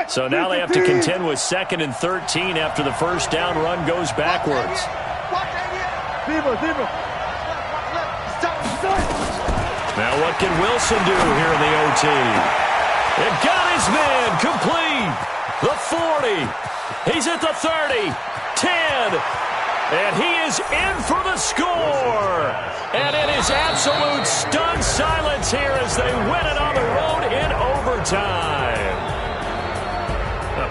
So now they have to contend with 2nd and 13 after the first down run goes backwards. Now what can Wilson do here in the OT? It got his man complete. The 40. He's at the 30. 10. And he is in for the score. And it is absolute stunned silence here as they win it on the road in overtime.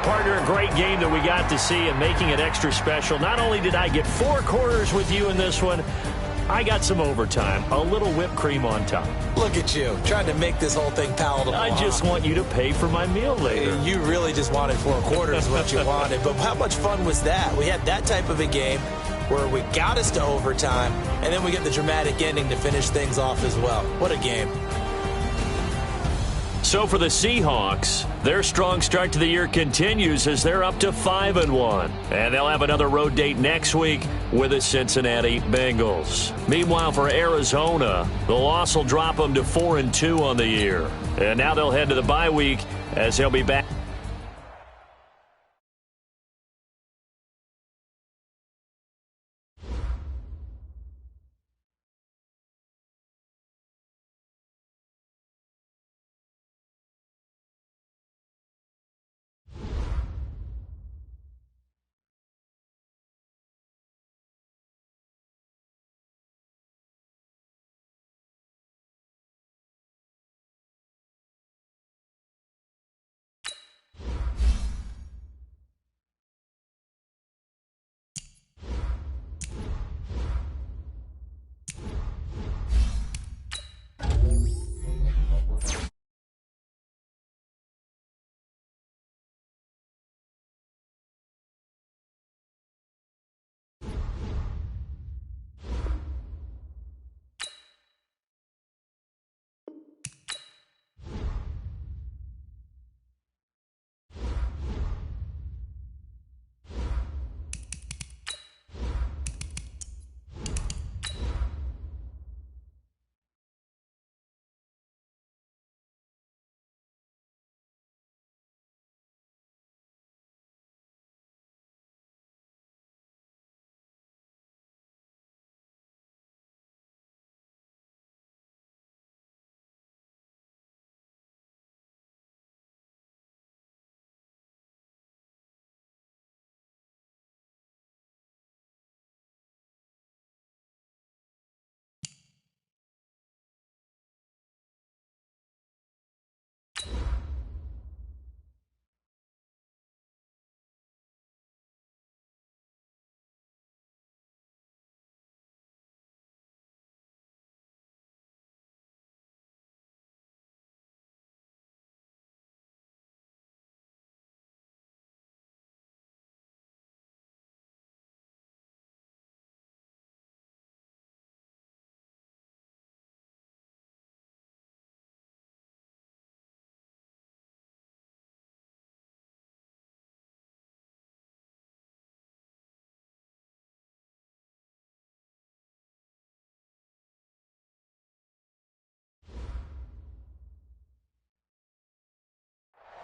Partner, a great game that we got to see and making it extra special. Not only did I get 4 quarters with you in this one, I got some overtime, a little whipped cream on top. Look at you, trying to make this whole thing palatable. I just want you to pay for my meal later. You really just wanted 4 quarters what you wanted. But how much fun was that? We had that type of a game where we got us to overtime, and then we get the dramatic ending to finish things off as well. What a game. So for the Seahawks, their strong start to the year continues as they're up to 5-1. And they'll have another road date next week with the Cincinnati Bengals. Meanwhile, for Arizona, the loss will drop them to 4-2 on the year. And now they'll head to the bye week as they'll be back.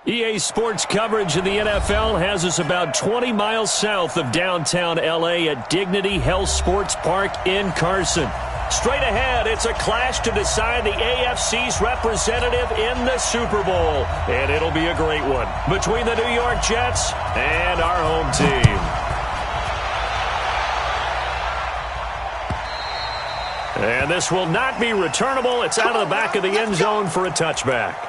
EA Sports coverage of the NFL has us about 20 miles south of downtown L.A. at Dignity Health Sports Park in Carson. Straight ahead, it's a clash to decide the AFC's representative in the Super Bowl. And it'll be a great one between the New York Jets and our home team. And this will not be returnable. It's out of the back of the end zone for a touchback.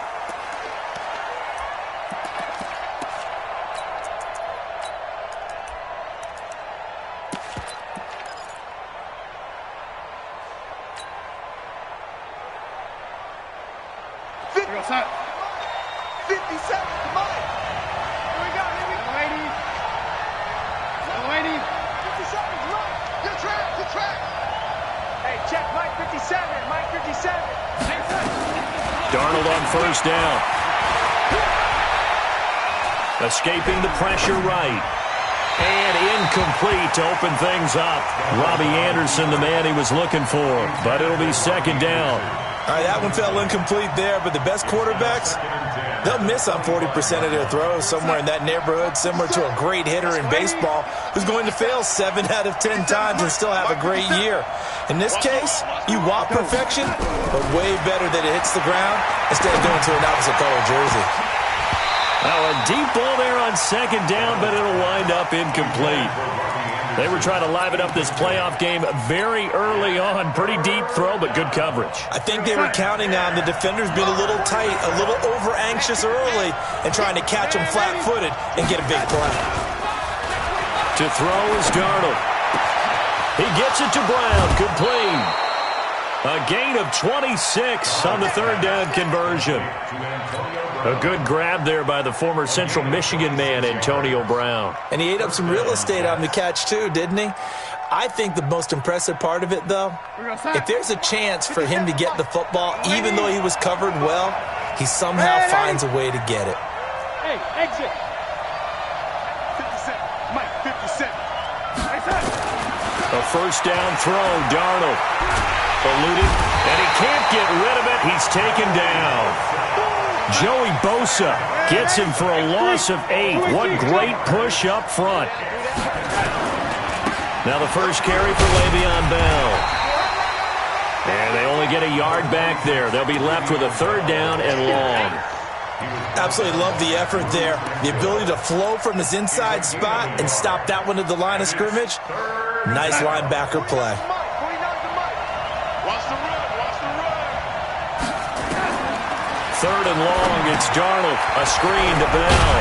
Darnold on first down. Escaping the pressure right. And incomplete to open things up. Robbie Anderson, the man he was looking for. But it'll be second down. All right, that one fell incomplete there, but the best quarterbacks, they'll miss on 40% of their throws, somewhere in that neighborhood, similar to a great hitter in baseball who's going to fail 7 out of 10 times and still have a great year. In this case, you want perfection, but way better that it hits the ground instead of going to an opposite color jersey. Now a deep ball there on second down, but it'll wind up incomplete. They were trying to liven up this playoff game very early on. Pretty deep throw, but good coverage. I think they were counting on the defenders being a little tight, a little over-anxious early, and trying to catch them flat-footed and get a big play. To throw is Darnold. He gets it to Brown. Complete. A gain of 26 on the third down conversion. A good grab there by the former Central Michigan man, Antonio Brown. And he ate up some real estate on the catch, too, didn't he? I think the most impressive part of it, though, if there's a chance for him to get the football, even though he was covered well, he somehow finds a way to get it. Hey, exit. 50 cents. Mike, 50 cents. A first down throw, Darnold. Eluded, and he can't get rid of it. He's taken down. Joey Bosa gets him for a loss of 8. What great push up front. Now the first carry for Le'Veon Bell. And they only get a yard back there. They'll be left with a third down and long. Absolutely love the effort there. The ability to flow from his inside spot and stop that one at the line of scrimmage. Nice linebacker play. Third and long, it's Darnold. A screen to Bell.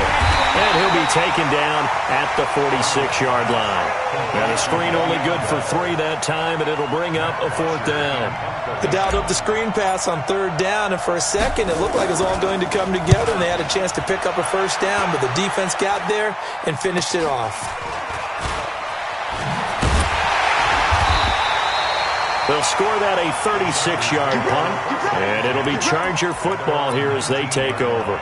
And he'll be taken down at the 46-yard line. Now the screen only good for 3 that time, and it'll bring up a fourth down. They dialed up the screen pass on third down, and for a second it looked like it was all going to come together, and they had a chance to pick up a first down, but the defense got there and finished it off. They'll score that a 36-yard punt, and it'll be Charger football here as they take over.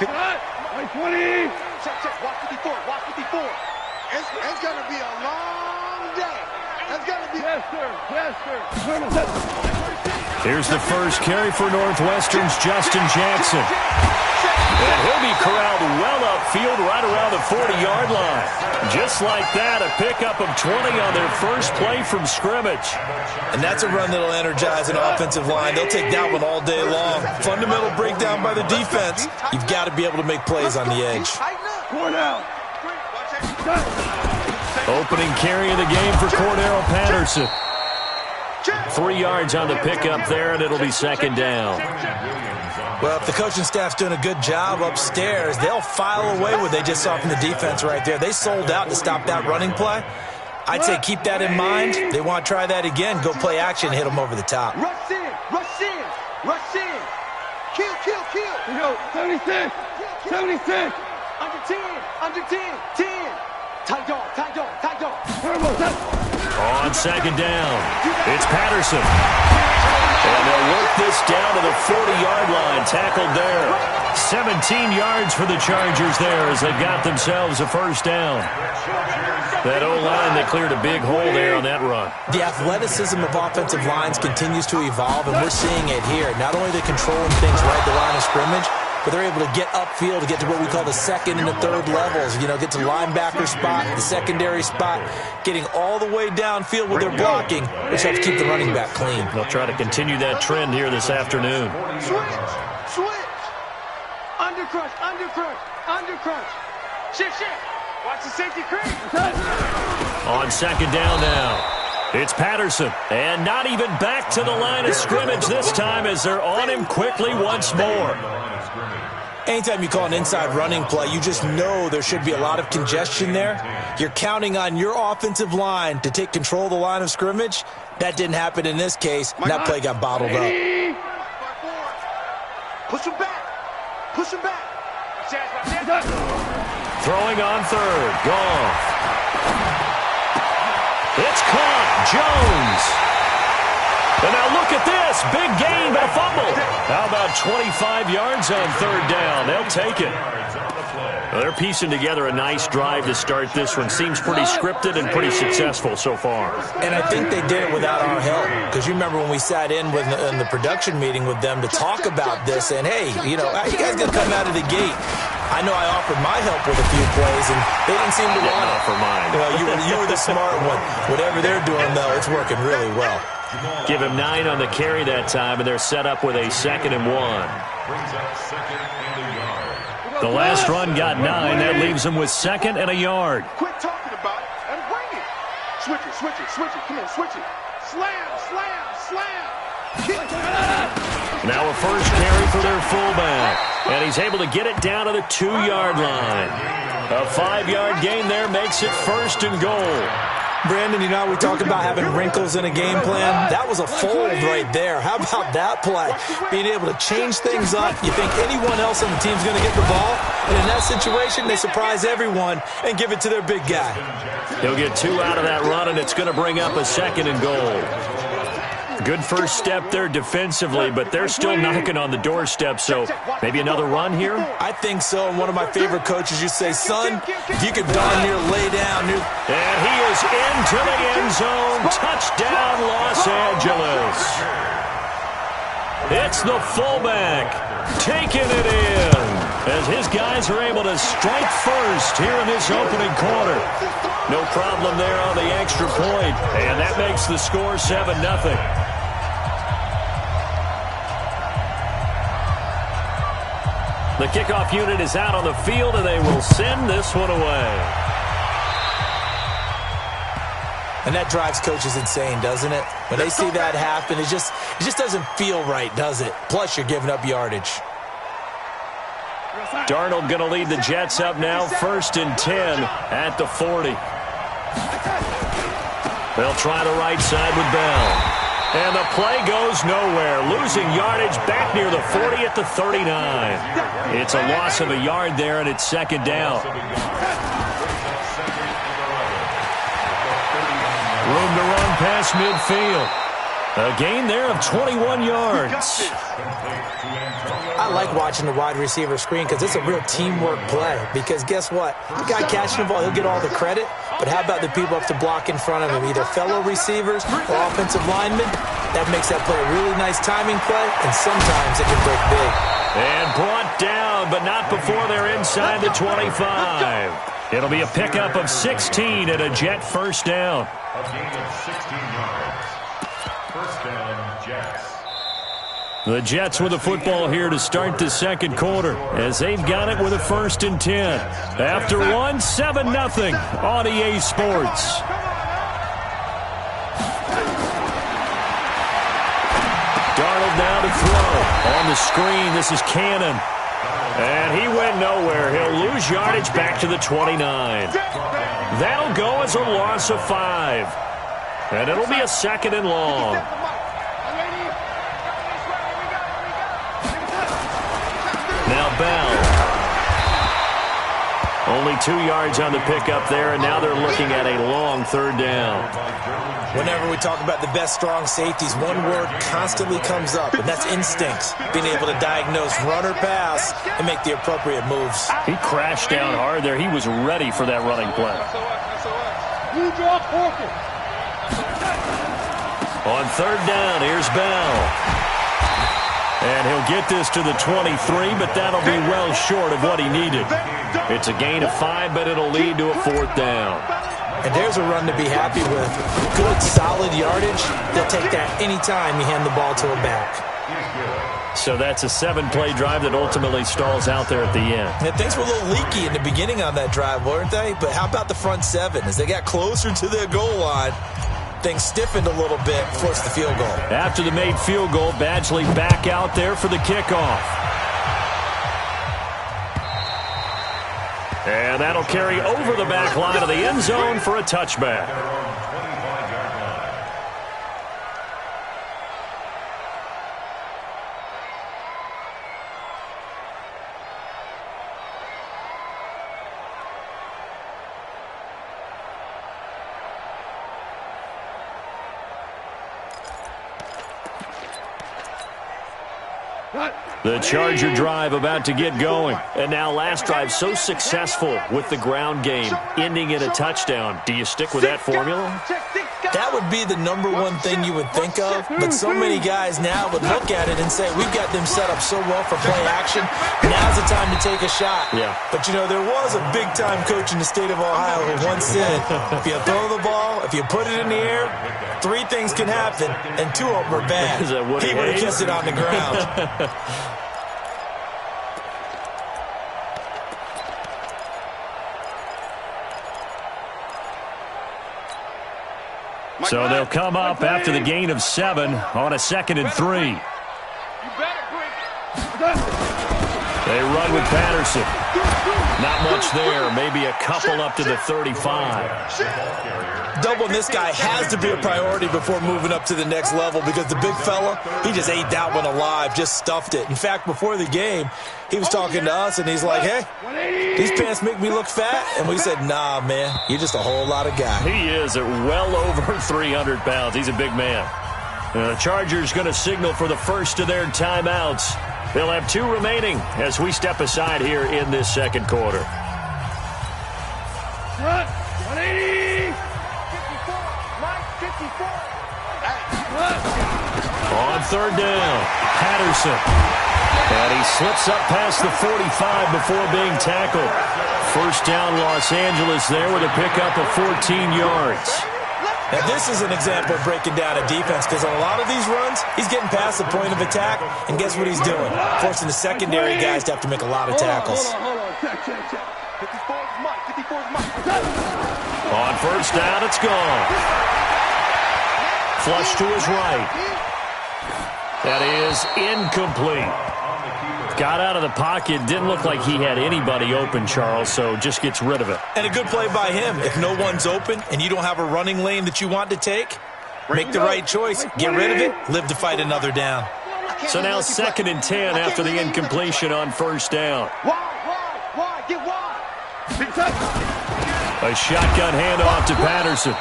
Check, 20. Check. Walk 54. Walk 54. It's going to be a long day. It's going to be. Yes, sir. Yes, sir. Here's the first carry for Northwestern's Justin Jackson. And he'll be corralled well upfield right around the 40-yard line. Just like that, a pickup of 20 on their first play from scrimmage. And that's a run that'll energize an offensive line. They'll take that one all day long. Fundamental breakdown by the defense. You've got to be able to make plays on the edge. Opening carry of the game for Cordero Patterson. 3 yards on the pickup there, and it'll be second down. Well, if the coaching staff's doing a good job upstairs, they'll file away what they just saw from the defense right there. They sold out to stop that running play. I'd say keep that in mind. They want to try that again. Go play action, hit them over the top. Rush in, rush in, rush in. Kill. We go, 76, 76. Under 10, 10. Tight dog. On second down, it's Patterson. And they'll work this down to the 40-yard line, tackled there. 17 yards for the Chargers there as they've got themselves a first down. That O-line, they cleared a big hole there on that run. The athleticism of offensive lines continues to evolve, and we're seeing it here. Not only are they controlling things right at the line of scrimmage, but they're able to get upfield to get to what we call the second and the third levels. You know, get to linebacker spot, the secondary spot, getting all the way downfield with their blocking, which helps keep the running back clean. They'll try to continue that trend here this afternoon. Switch. Undercrush. Shift. Watch the safety creep. On second down now. It's Patterson, and not even back to the line of scrimmage this time as they're on him quickly once more. Anytime you call an inside running play, you just know there should be a lot of congestion there. You're counting on your offensive line to take control of the line of scrimmage. That didn't happen in this case, and that play got bottled up. Push him back. Throwing on third, Goff. It's caught, Jones. And now look at this, big gain, but a fumble. How about 25 yards on third down? They'll take it. Well, they're piecing together a nice drive to start this one. Seems pretty scripted and pretty successful so far. And I think they did it without our help. Because you remember when we sat in the production meeting with them to talk about this, and hey, you know, how you guys going to come out of the gate? I know I offered my help with a few plays, and they didn't seem to want it. For mine. You know, you were the smart one. Whatever they're doing, though, it's working really well. Give him 9 on the carry that time, and they're set up with a 2nd and 1. The last run got 9. That leaves them with 2nd and a yard. Quit talking about it and bring it. Switch it, switch it, switch it. Come on, switch it. Slam, slam, slam. Now a first carry for their fullback. And he's able to get it down to the 2-yard line. A 5-yard gain there makes it 1st and goal. Brandon, you know, we talk about having wrinkles in a game plan. That was a fold right there. How about that play? Being able to change things up. You think anyone else on the team's going to get the ball? And in that situation, they surprise everyone and give it to their big guy. He'll get 2 out of that run, and it's going to bring up a 2nd and goal. Good first step there defensively, but they're still knocking on the doorstep, so maybe another run here? I think so, and one of my favorite coaches used to say, son, if you could darn near lay down. And he is into the end zone. Touchdown, Los Angeles. It's the fullback taking it in as his guys are able to strike first here in this opening quarter. No problem there on the extra point, and that makes the score 7-0. The kickoff unit is out on the field, and they will send this one away. And that drives coaches insane, doesn't it? When they see that happen, it just doesn't feel right, does it? Plus, you're giving up yardage. Darnold going to lead the Jets up now, 1st and 10 at the 40. They'll try the right side with Bell. And the play goes nowhere. Losing yardage back near the 40 at the 39. It's a loss of a yard there, and it's 2nd down. Room to run past midfield. A gain there of 21 yards. I like watching the wide receiver screen because it's a real teamwork play. Because guess what? The guy catching the ball, he'll get all the credit. But how about the people up to block in front of him, either fellow receivers or offensive linemen? That makes that play a really nice timing play, and sometimes it can break big. And brought down, but not before they're inside the 25. It'll be a pickup of 16 and a Jet first down. A gain of 16 yards. First down, Jets. The Jets with the football here to start the second quarter as they've got it with a 1st and 10. After one, 7-0 on EA Sports. Darnold now to throw. On the screen, this is Cannon. And he went nowhere. He'll lose yardage back to the 29. That'll go as a loss of 5. And it'll be a 2nd and long. Now Bell. Only 2 yards on the pickup there, and now they're looking at a long 3rd down. Whenever we talk about the best strong safeties, one word constantly comes up, and that's instincts. Being able to diagnose run or pass and make the appropriate moves. He crashed down hard there. He was ready for that running play. On 3rd down, here's Bell. And he'll get this to the 23, but that'll be well short of what he needed. It's a gain of 5, but it'll lead to a 4th down. And there's a run to be happy with. Good, solid yardage. They'll take that anytime you hand the ball to a back. So that's a 7-play drive that ultimately stalls out there at the end. And things were a little leaky in the beginning on that drive, weren't they? But how about the front 7? As they got closer to their goal line, things stiffened a little bit, forced the field goal. After the made field goal, Badgley back out there for the kickoff. And that'll carry over the back line of the end zone for a touchback. The Charger drive about to get going. And now last drive so successful with the ground game, ending in a touchdown. Do you stick with that formula? That would be the number one thing you would think of, but so many guys now would look at it and say, we've got them set up so well for play action, now's the time to take a shot. Yeah. But, you know, there was a big-time coach in the state of Ohio who once said, if you throw the ball, if you put it in the air, 3 things can happen, and 2 of them are bad. He would have kissed it on the ground. So they'll come up after the gain of 7 on a 2nd and 3. They run with Patterson. Not much there. Maybe a couple up to the 35. Doubling this guy has to be a priority before moving up to the next level because the big fella, he just ate that one alive, just stuffed it. In fact, before the game, he was talking to us, and he's like, hey, these pants make me look fat. And we said, nah, man, you're just a whole lot of guy. He is at well over 300 pounds. He's a big man. The Chargers going to signal for the first of their timeouts. They'll have 2 remaining as we step aside here in this second quarter. 180! 54! On 3rd down, Patterson. And he slips up past the 45 before being tackled. First down, Los Angeles there with a pickup of 14 yards. Now, this is an example of breaking down a defense because on a lot of these runs, he's getting past the point of attack, and guess what he's doing? Forcing the secondary guys to have to make a lot of tackles. Hold on. Check. 54's Mike. On first down, it's gone. Flush to his right. That is incomplete. Got out of the pocket. Didn't look like he had anybody open, Charles, so just gets rid of it. And a good play by him. If no one's open and you don't have a running lane that you want to take, make the right choice. Get rid of it. Live to fight another down. So now 2nd and 10 after the incompletion on first down. Wide, get wide. A shotgun handoff to Patterson.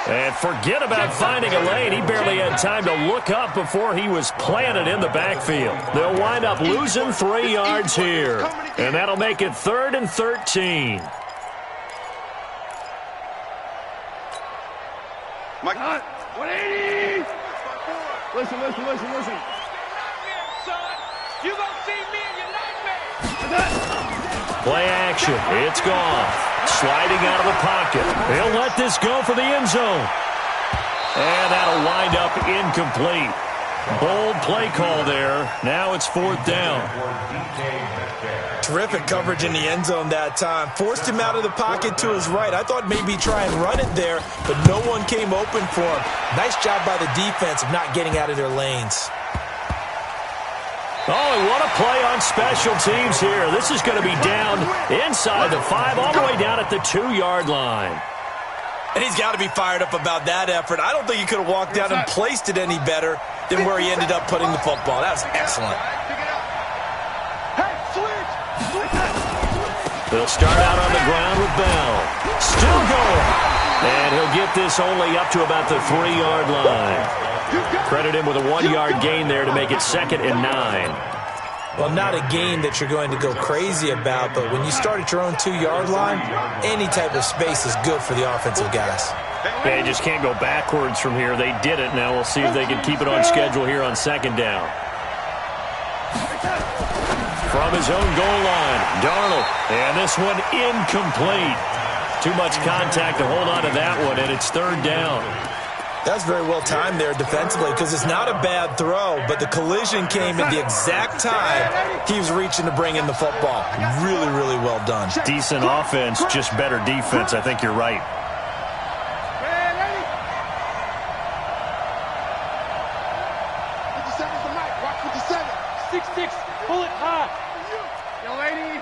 And forget about finding a lane. He barely had time to look up before he was planted in the backfield. They'll wind up losing 3 yards here. And that'll make it 3rd and 13. Mike, 180! Listen. You gonna see me in your nightmare. Play action. It's gone. Sliding out of the pocket. He'll let this go for the end zone. And that'll wind up incomplete. Bold play call there. Now it's 4th down. Terrific coverage in the end zone that time. Forced him out of the pocket to his right. I thought maybe try and run it there, but no one came open for him. Nice job by the defense of not getting out of their lanes. Oh, and what a play on special teams here. This is going to be down inside the 5, all the way down at the 2-yard line. And he's got to be fired up about that effort. I don't think he could have walked down and placed it any better than where he ended up putting the football. That was excellent. They'll start out on the ground with Bell. Still going. And he'll get this only up to about the 3-yard line. Credit him with a 1-yard gain there to make it 2nd and 9. Well, not a gain that you're going to go crazy about, but when you start at your own 2-yard line, any type of space is good for the offensive guys. They just can't go backwards from here. They did it. Now we'll see if they can keep it on schedule here on 2nd down. From his own goal line, Darnold. And this one incomplete. Too much contact to hold on to that one, and it's 3rd down. That's very well timed there defensively because it's not a bad throw, but the collision came at the exact time he was reaching to bring in the football. Really, really well done. Decent offense, just better defense. I think you're right. Pull it high. Yo, lady.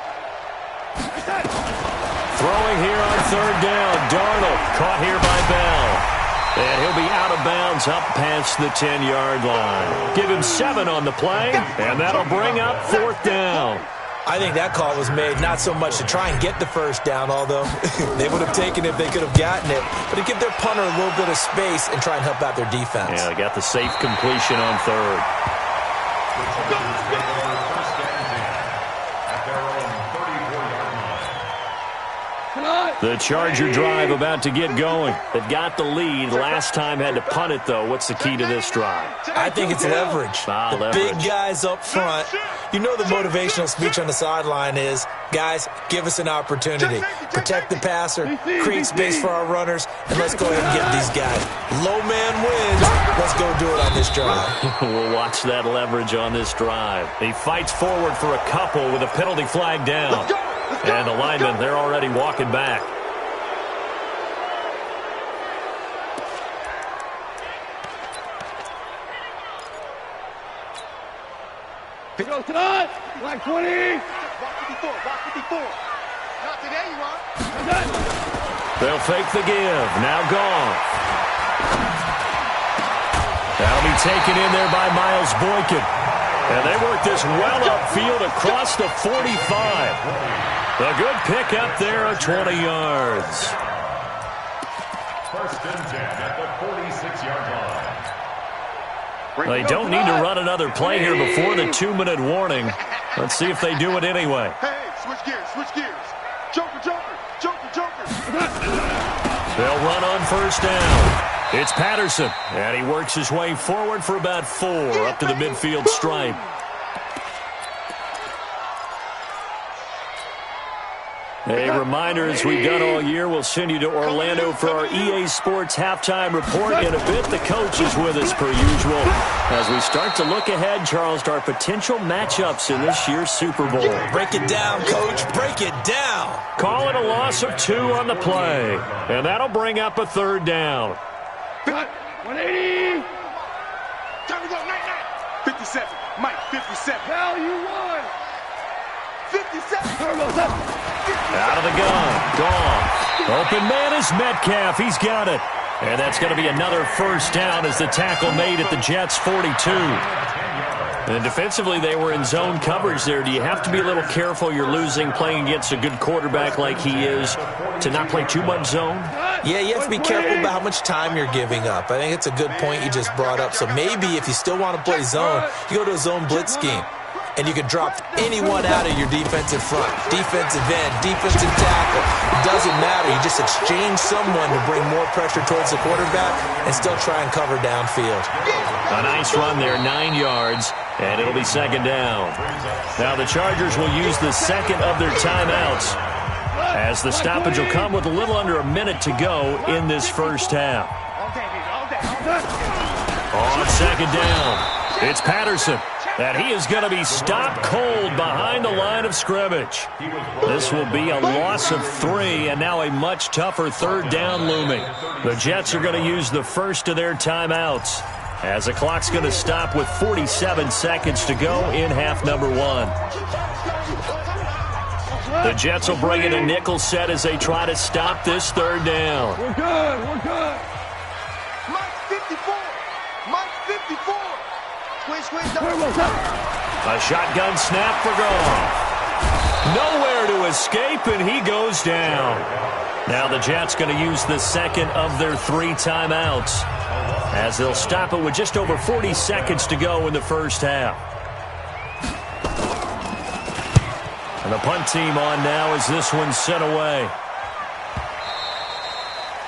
Throwing here on 3rd down. Darnold caught here by Bell. And he'll be out of bounds up past the 10-yard line. Give him 7 on the play, and that'll bring up 4th down. I think that call was made not so much to try and get the first down, although they would have taken it if they could have gotten it, but to give their punter a little bit of space and try and help out their defense. Yeah, they got the safe completion on 3rd. The Charger drive about to get going. They've got the lead. Last time had to punt it, though. What's the key to this drive? I think it's leverage. The big guys up front. You know the motivational speech on the sideline is, guys, give us an opportunity. Protect the passer, create space for our runners, and let's go ahead and get these guys. Low man wins. Let's go do it on this drive. We'll watch that leverage on this drive. He fights forward for a couple with a penalty flag down. And the linemen, they're already walking back. Pick up tonight, like 20. Walk 54, walk 54. Not today, you are. They'll fake the give. Now gone. That'll be taken in there by Miles Boykin. And they work this well upfield across the 45. A good pickup there of 20 yards. First and 10 at the 46-yard line. They don't need to run another play here before the 2-minute warning. Let's see if they do it anyway. Hey, switch gears, switch gears. Joker, joker, joker, joker. They'll run on first down. It's Patterson, and he works his way forward for about 4 up to the midfield stripe. A reminder, as we've done all year, we'll send you to Orlando for our EA Sports halftime report. In a bit, the coach is with us per usual. As we start to look ahead, Charles, to our potential matchups in this year's Super Bowl. Break it down, Coach. Break it down. Call it a loss of 2 on the play. And that'll bring up a third down. 180. Time to go, night. 57. Mike, 57. Hell, you won. 57. Out of the gun. Gone. Open man is Metcalf. He's got it. And that's going to be another first down as the tackle made at the Jets' 42. And defensively, they were in zone coverage there. Do you have to be a little careful? You're losing, playing against a good quarterback like he is, to not play too much zone? Yeah, you have to be careful about how much time you're giving up. I think it's a good point you just brought up. So maybe if you still want to play zone, you go to a zone blitz scheme. And you can drop anyone out of your defensive front. Defensive end, defensive tackle. Doesn't matter. You just exchange someone to bring more pressure towards the quarterback and still try and cover downfield. A nice run there, 9 yards, and it'll be second down. Now the Chargers will use the second of their timeouts, as the stoppage will come with a little under a minute to go in this first half. On second down, it's Patterson. And he is going to be stopped cold behind the line of scrimmage. This will be a loss of 3, and now a much tougher third down looming. The Jets are going to use the first of their timeouts, as the clock's going to stop with 47 seconds to go in half number 1. The Jets will bring in a nickel set as they try to stop this third down. We're good. Mike 54. Mike 54. A shotgun snap for Goff. Nowhere to escape, and he goes down. Now the Jets going to use the second of their 3 timeouts, as they'll stop it with just over 40 seconds to go in the first half. And the punt team on now as this one's sent away.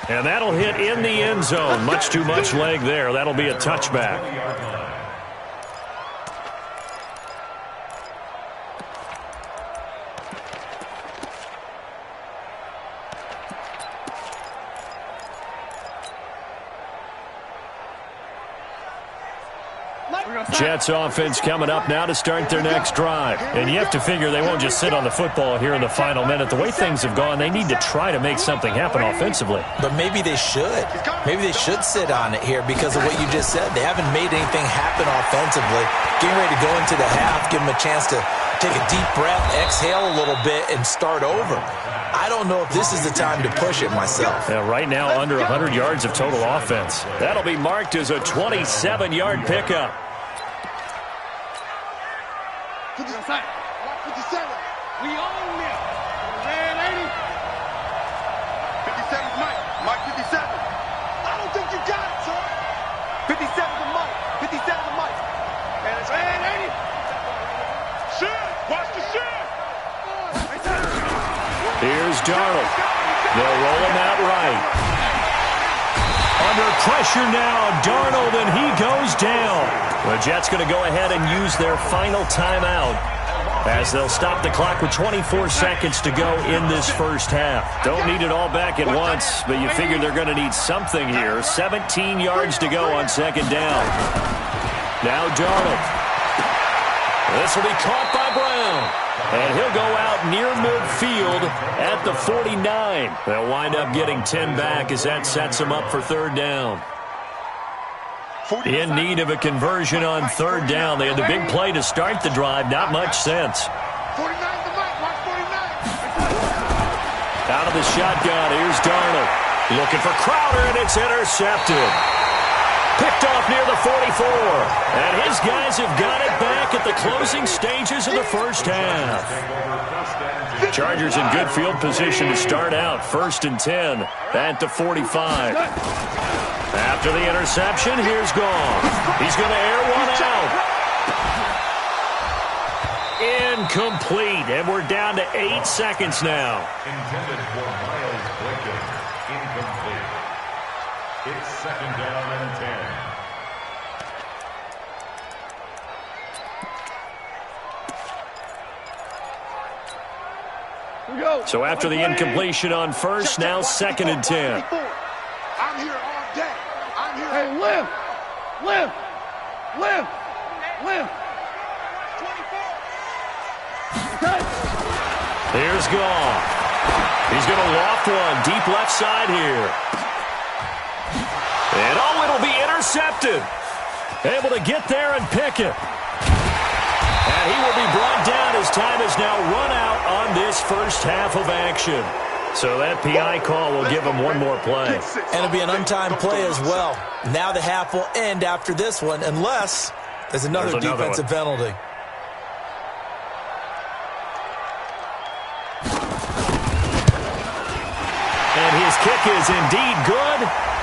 And that'll hit in the end zone. Much too much leg there. That'll be a touchback. Jets offense coming up now to start their next drive. And you have to figure they won't just sit on the football here in the final minute. The way things have gone, they need to try to make something happen offensively. But maybe they should. Maybe they should sit on it here because of what you just said. They haven't made anything happen offensively. Getting ready to go into the half, give them a chance to take a deep breath, exhale a little bit, and start over. I don't know if this is the time to push it myself. Yeah, right now, under 100 yards of total offense. That'll be marked as a 27-yard pickup. 57. We own them. Red 80. 57's Mike. Mike 57. I don't think you got it, sir. 57's Mike. 57's Mike. And it's red 80. Darnold. They'll roll him out right. Under pressure now, Darnold, and he goes down. The Jets going to go ahead and use their final timeout as they'll stop the clock with 24 seconds to go in this first half. Don't need it all back at once, but you figure they're going to need something here. 17 yards to go on second down. Now Darnold. This will be caught by Brown. And he'll go out near midfield at the 49. They'll wind up getting 10 back as that sets them up for third down. In need of a conversion on third down. They had the big play to start the drive. Not much sense. Out of the shotgun, here's Darnold. Looking for Crowder, and it's intercepted. Picked off near the 44. And his guys have got it back at the closing stages of the first half. Chargers in good field position to start out. 1st and 10 at the 45. After the interception, here's Goff. He's going to air one out. Incomplete, and we're down to 8 seconds now. Intended for Miles Boykin. Incomplete. It's second down and 10. So after the incompletion on first, now 2nd and 10. I'm here all day. I'm here. Hey, lift. Here's Goff. He's going to loft one deep left side here. And oh, it'll be intercepted. Able to get there and pick it. And he will be brought down as time is now run out on this first half of action. So that PI call will give him one more play. And it'll be an untimed play as well. Now the half will end after this one, unless there's another defensive penalty. And his kick is indeed good,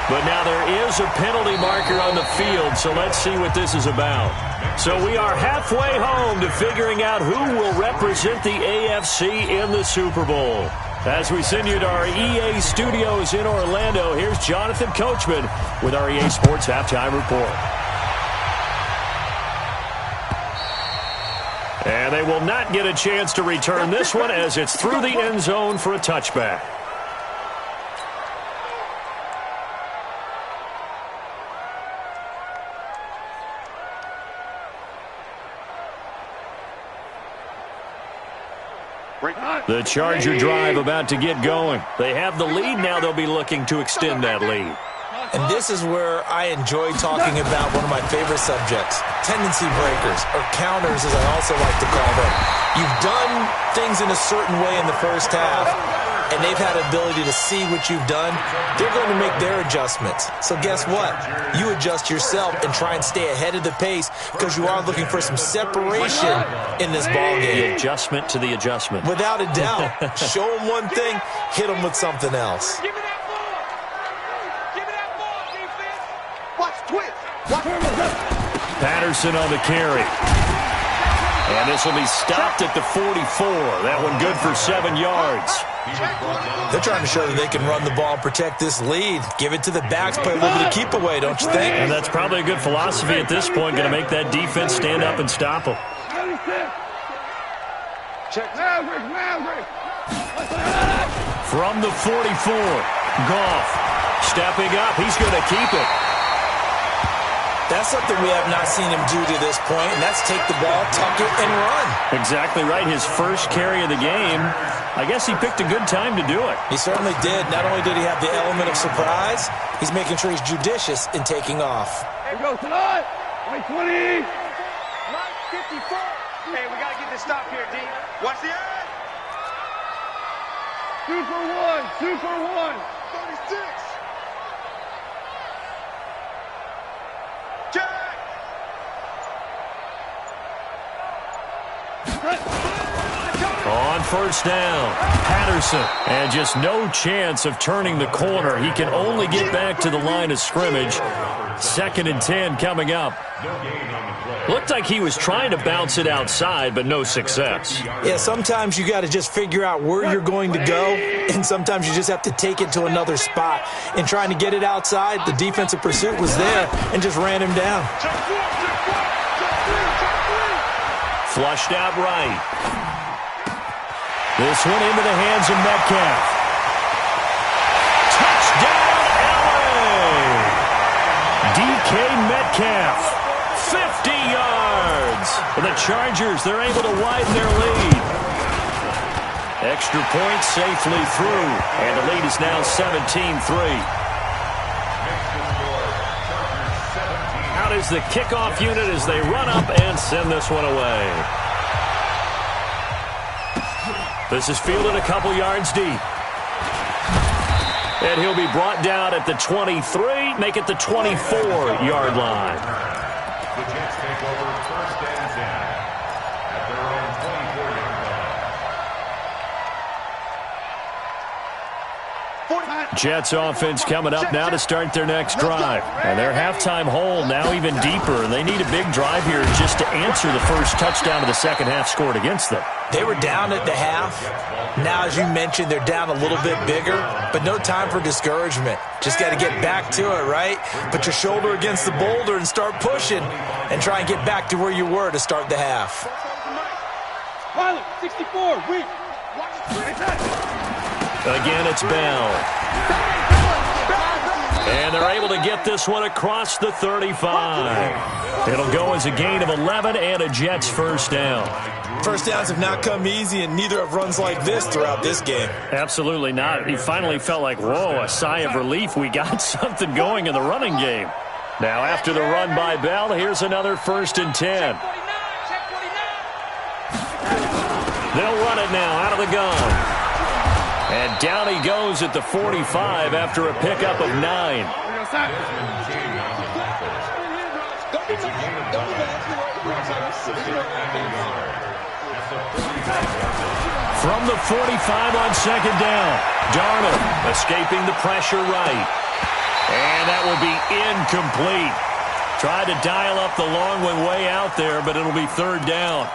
but now there is a penalty marker on the field, so let's see what this is about. So we are halfway home to figuring out who will represent the AFC in the Super Bowl. As we send you to our EA studios in Orlando, here's Jonathan Coachman with our EA Sports Halftime Report. And they will not get a chance to return this one as it's through the end zone for a touchback. The Charger drive about to get going. They have the lead now. They'll be looking to extend that lead. And this is where I enjoy talking about one of my favorite subjects, tendency breakers, or counters as I also like to call them. You've done things in a certain way in the first half, and they've had the ability to see what you've done. They're going to make their adjustments. So guess what? You adjust yourself and try and stay ahead of the pace because you are looking for some separation in this ballgame. The adjustment to the adjustment. Without a doubt. Show them one thing, hit them with something else. Patterson on the carry. And this will be stopped at the 44. That one good for 7 yards. They're trying to show that they can run the ball and protect this lead. Give it to the backs, play a little bit of keep away, don't you think? And that's probably a good philosophy at this point, going to make that defense stand up and stop them. From the 44, Goff stepping up. He's going to keep it. That's something we have not seen him do to this point, and that's take the ball, tuck it, and run. Exactly right. His first carry of the game. I guess he picked a good time to do it. He certainly did. Not only did he have the element of surprise, he's making sure he's judicious in taking off. Here goes tonight. 20. 54. Hey, we got to get this stop here, D. Watch the end. 2 for 1. 2 for 1. 36. On first down. Patterson, and just no chance of turning the corner. He can only get back to the line of scrimmage. 2nd and 10 coming up. Looked like he was trying to bounce it outside, but no success. Yeah, sometimes you got to just figure out where you're going to go, and sometimes you just have to take it to another spot. And trying to get it outside, the defensive pursuit was there and just ran him down. Flushed out right. This one into the hands of Metcalf. Touchdown, LA! DK Metcalf, 50 yards. For the Chargers, they're able to widen their lead. Extra point safely through, and the lead is now 17-3. Out is the kickoff unit as they run up and send this one away. This is fielded a couple yards deep. And he'll be brought down at the 23, make it the 24-yard line. The Jets take over 1st and 10 at their own 24-yard line. Jets offense coming up now to start their next drive. And their halftime hole now even deeper. And they need a big drive here just to answer the first touchdown of the second half scored against them. They were down at the half. Now, as you mentioned, they're down a little bit bigger, but no time for discouragement. Just got to get back to it, right? Put your shoulder against the boulder and start pushing and try and get back to where you were to start the half. 64, weak. Again, it's Bell. And they're able to get this one across the 35. It'll go as a gain of 11 and a Jets first down. First downs have not come easy, and neither have runs like this throughout this game. Absolutely not. He finally felt like, whoa, a sigh of relief. We got something going in the running game. Now, after the run by Bell, here's another 1st and 10. They'll run it now out of the gun. And down he goes at the 45 after a pickup of 9. From the 45 on 2nd down, Darnold escaping the pressure right. And that will be incomplete. Tried to dial up the long one way out there, but it'll be 3rd down.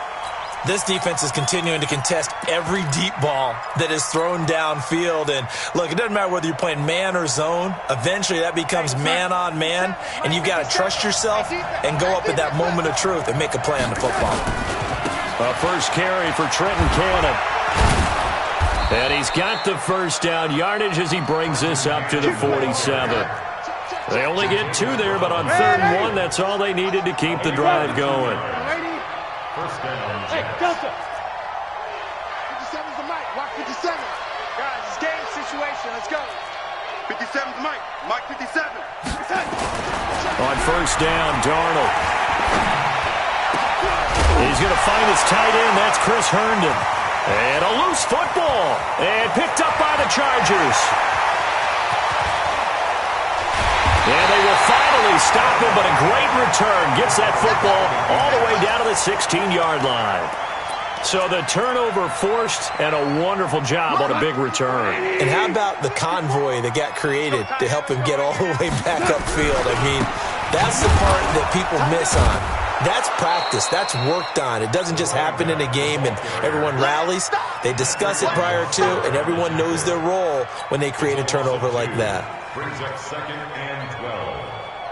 This defense is continuing to contest every deep ball that is thrown downfield. And, look, it doesn't matter whether you're playing man or zone. Eventually, that becomes man-on-man, and you've got to trust yourself and go up at that moment of truth and make a play on the football. A first carry for Trenton Cannon. And he's got the first down yardage as he brings this up to the 47. They only get 2 there, but on 3rd and 1, that's all they needed to keep the drive going. First down. Hey, Delta. 57's the mic. Watch 57. Guys, it's game situation. Let's go. 57's the mic. Mike 57. On first down, Darnold. He's going to find his tight end. That's Chris Herndon. And a loose football. And picked up by the Chargers. And they will finally stop him, but a great return. Gets that football all the way down to the 16-yard line. So the turnover forced, and a wonderful job on a big return. And how about the convoy that got created to help him get all the way back upfield? I mean, that's the part that people miss on. That's practice. That's worked on. It doesn't just happen in a game and everyone rallies. They discuss it prior to, and everyone knows their role when they create a turnover like that. Brings up 2nd and 12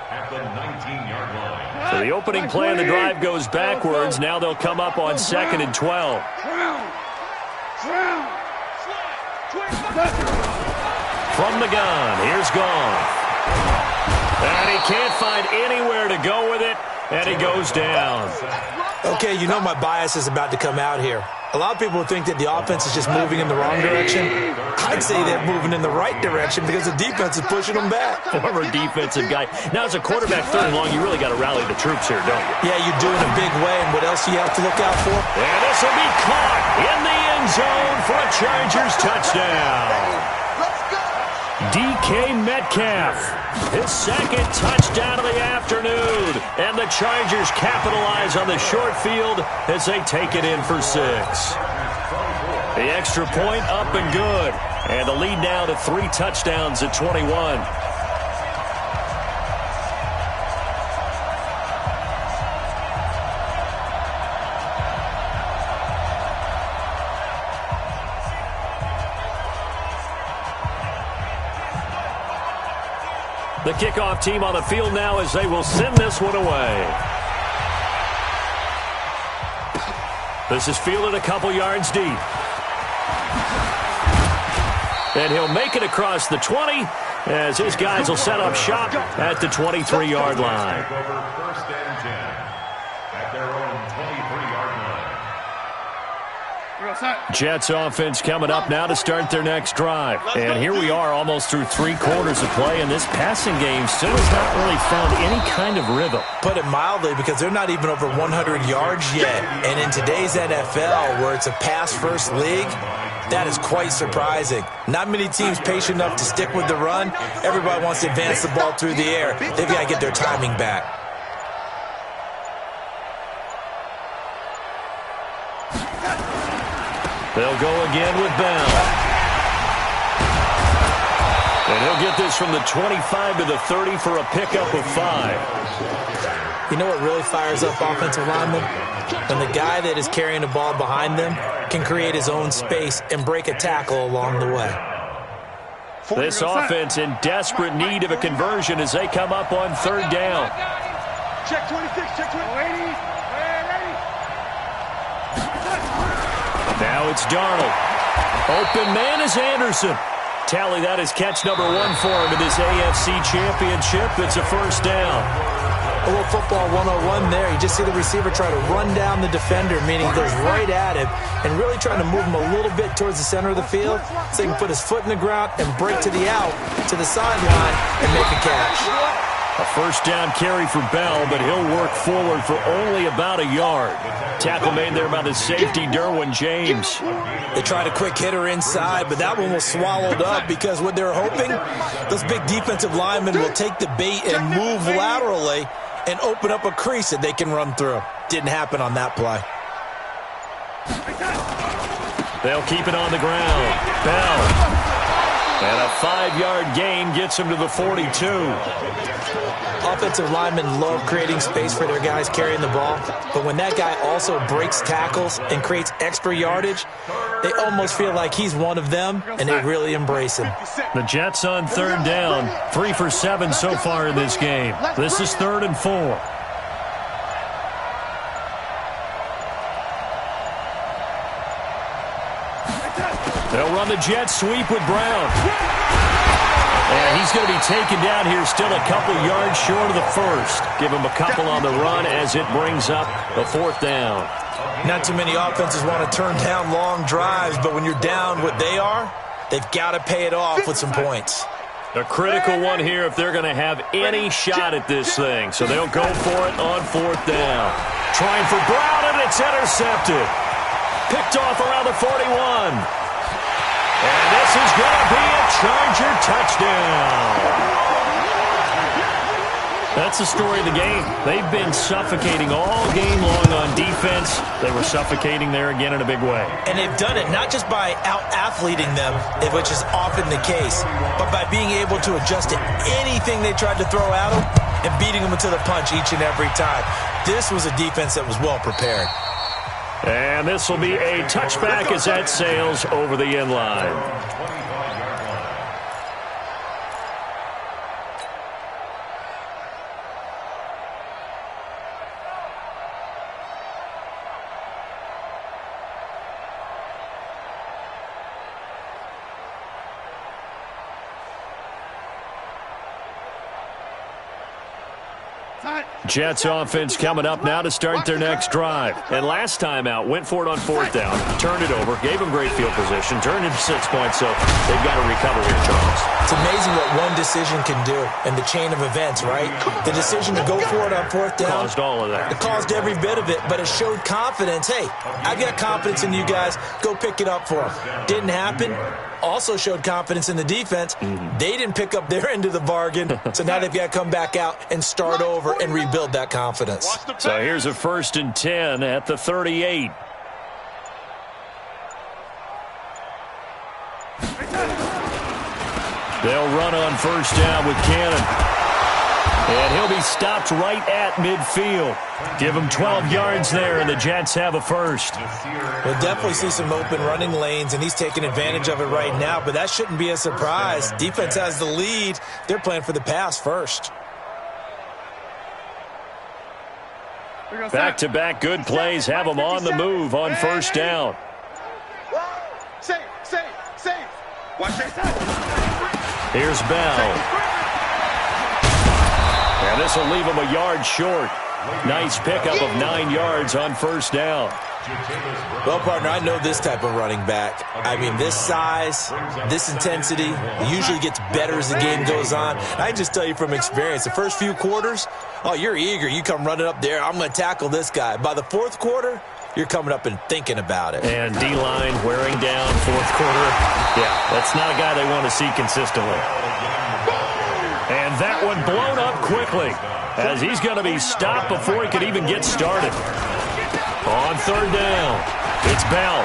at the 19-yard line. So the opening play of the drive goes backwards. Now they'll come up on 2nd and 12. From the gun, here's Goff. And he can't find anywhere to go with it, and he goes down. Okay, you know my bias is about to come out here. A lot of people think that the offense is just moving in the wrong direction. I'd say they're moving in the right direction because the defense is pushing them back. Former defensive guy. Now, as a quarterback 3rd and long, you really got to rally the troops here, don't you? Yeah, you do in a big way, and what else do you have to look out for? And this will be caught in the end zone for a Chargers touchdown. DK Metcalf, his 2nd touchdown of the afternoon. And the Chargers capitalize on the short field as they take it in for 6. The extra point up and good. And the lead now to 3 touchdowns at 21. The kickoff team on the field now as they will send this one away. This is fielded a couple yards deep. And he'll make it across the 20 as his guys will set up shop at the 23-yard line. First and 10 at their own 23-yard line. Jets offense coming up now to start their next drive. And here we are almost through 3 quarters of play, and this passing game still has not really found any kind of rhythm. Put it mildly, because they're not even over 100 yards yet. And in today's NFL, where it's a pass-first league, that is quite surprising. Not many teams patient enough to stick with the run. Everybody wants to advance the ball through the air. They've got to get their timing back. They'll go again with Bell. And he'll get this from the 25 to the 30 for a pickup of 5. You know what really fires up offensive linemen? When the guy that is carrying the ball behind them can create his own space and break a tackle along the way. This offense in desperate need of a conversion as they come up on 3rd down. Check 26, check 20. Now it's Darnold. Open man is Anderson. Tally that is catch number 1 for him in this AFC Championship. It's a first down. A little football 101 there. You just see the receiver try to run down the defender, meaning he goes right at him and really trying to move him a little bit towards the center of the field so he can put his foot in the ground and break to the out, to the sideline, and make a catch. A first down carry for Bell, but he'll work forward for only about a yard. Tackle made there by the safety, Derwin James. They tried a quick hitter inside, but that one was swallowed up because what they're hoping, those big defensive linemen will take the bait and move laterally and open up a crease that they can run through. Didn't happen on that play. They'll keep it on the ground. Bell. And a 5-yard gain gets him to the 42. Offensive linemen love creating space for their guys carrying the ball, but when that guy also breaks tackles and creates extra yardage, they almost feel like he's one of them, and they really embrace him. The Jets on 3rd down, 3 for 7 so far in this game. This is 3rd and 4. They'll run the jet sweep with Brown. And he's going to be taken down here still a couple yards short of the first. Give him a couple on the run as it brings up the 4th down. Not too many offenses want to turn down long drives, but when you're down what they are, they've got to pay it off with some points. A critical one here if they're going to have any shot at this thing. So they'll go for it on 4th down. Trying for Brown, and it's intercepted. Picked off around the 41. And this is going to be a Charger touchdown. That's the story of the game. They've been suffocating all game long on defense. They were suffocating there again in a big way. And they've done it not just by out-athleting them, which is often the case, but by being able to adjust to anything they tried to throw at them and beating them to the punch each and every time. This was a defense that was well prepared. And this will be a touchback as that sails over the end line. Jets offense coming up now to start their next drive. And last time out, went for it on 4th down, turned it over, gave them great field position, turned it 6 points, so they've got to recover here, Charles. It's amazing what one decision can do in the chain of events, right? The decision to go for it on 4th down. Caused all of that. It caused every bit of it, but it showed confidence. Hey, I've got confidence in you guys. Go pick it up for them. Didn't happen. Also showed confidence in the defense. They didn't pick up their end of the bargain, so now they've got to come back out and start over and rebuild that confidence. So here's a 1st and 10 at the 38. They'll run on first down with Cannon. And he'll be stopped right at midfield. Give him 12 yards there, and the Jets have a first. We'll definitely see some open running lanes, and he's taking advantage of it right now, but that shouldn't be a surprise. Defense has the lead. They're playing for the pass first. Back-to-back good plays have them on the move on first down. Safe. Watch that. Here's Bell. And this will leave him a yard short. Nice pickup of 9 yards on first down. Well, partner, I know this type of running back. I mean, this size, this intensity, usually gets better as the game goes on. I can just tell you from experience, the first few quarters, oh, you're eager. You come running up there, I'm going to tackle this guy. By the fourth quarter, you're coming up and thinking about it. And D-line wearing down fourth quarter. Yeah, that's not a guy they want to see consistently. And that one blown up quickly as he's going to be stopped before he could even get started. On third down, it's Bell.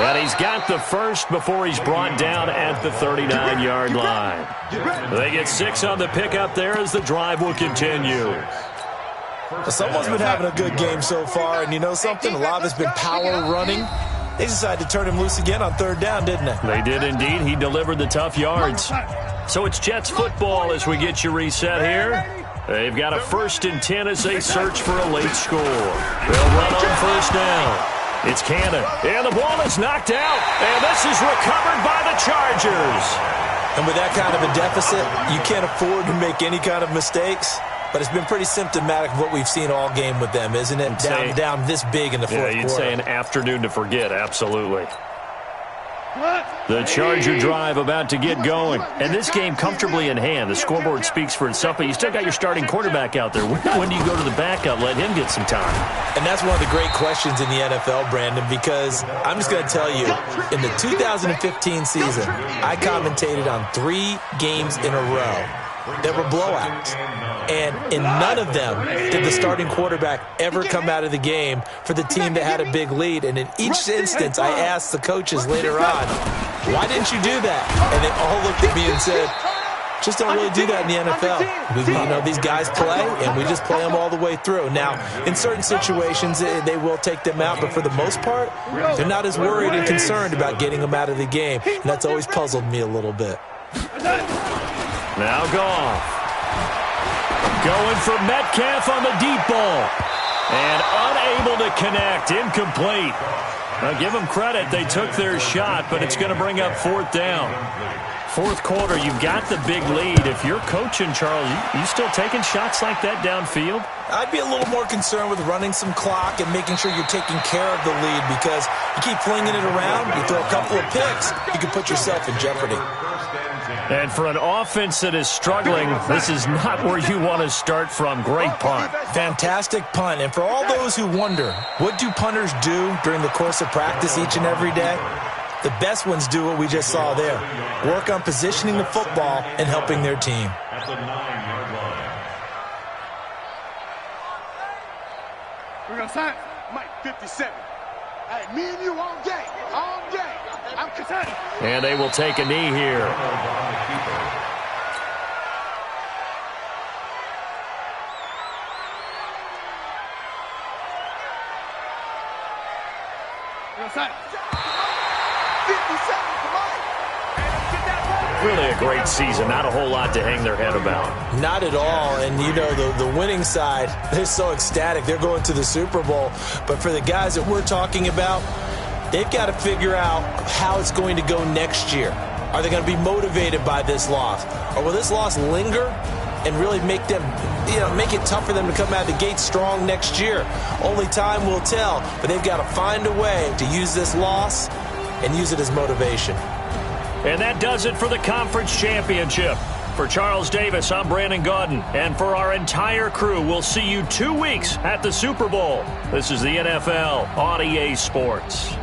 And he's got the first before he's brought down at the 39-yard line. They get 6 on the pickup there as the drive will continue. Someone's been having a good game so far, and you know something? A lot of it's been power running. They decided to turn him loose again on third down, didn't they? They did indeed. He delivered the tough yards. So it's Jets football as we get you reset here. They've got a 1st and 10 as they search for a late score. They'll run on first down. It's Cannon. And the ball is knocked out. And this is recovered by the Chargers. And with that kind of a deficit, you can't afford to make any kind of mistakes. But it's been pretty symptomatic of what we've seen all game with them, isn't it? Down this big in the fourth quarter. Yeah, you'd say an afternoon to forget, absolutely. The Charger drive about to get going. And this game comfortably in hand. The scoreboard speaks for itself, but you still got your starting quarterback out there. When do you go to the backup, let him get some time? And that's one of the great questions in the NFL, Brandon, because I'm just going to tell you, in the 2015 season, I commentated on 3 games in a row that were blowouts. And in none of them did the starting quarterback ever come out of the game for the team that had a big lead. And in each instance, I asked the coaches later on, why didn't you do that? And they all looked at me and said, just don't really do that in the NFL. These guys play, and we just play them all the way through. Now, in certain situations, they will take them out, but for the most part, they're not as worried and concerned about getting them out of the game. And that's always puzzled me a little bit. Now Goff. Going for Metcalf on the deep ball. And unable to connect. Incomplete. Now give them credit. They took their shot, but it's going to bring up fourth down. Fourth quarter, you've got the big lead. If you're coaching, Charles, you still taking shots like that downfield? I'd be a little more concerned with running some clock and making sure you're taking care of the lead, because you keep flinging it around, you throw a couple of picks, you can put yourself in jeopardy. And for an offense that is struggling, this is not where you want to start from. Great punt. Fantastic punt. And for all those who wonder, what do punters do during the course of practice each and every day? The best ones do what we just saw there. Work on positioning the football and helping their team. At the 9-yard line. We're going to sign Mike 57. Hey, me and you all day. All day. I'm concerned. And they will take a knee here. Really a great season. Not a whole lot to hang their head about. Not at all. And, the winning side, they're so ecstatic. They're going to the Super Bowl. But for the guys that we're talking about, they've got to figure out how it's going to go next year. Are they going to be motivated by this loss? Or will this loss linger and really make them, make it tough for them to come out of the gate strong next year? Only time will tell. But they've got to find a way to use this loss and use it as motivation. And that does it for the conference championship. For Charles Davis, I'm Brandon Gaudin. And for our entire crew, we'll see you 2 weeks at the Super Bowl. This is the NFL on EA Sports.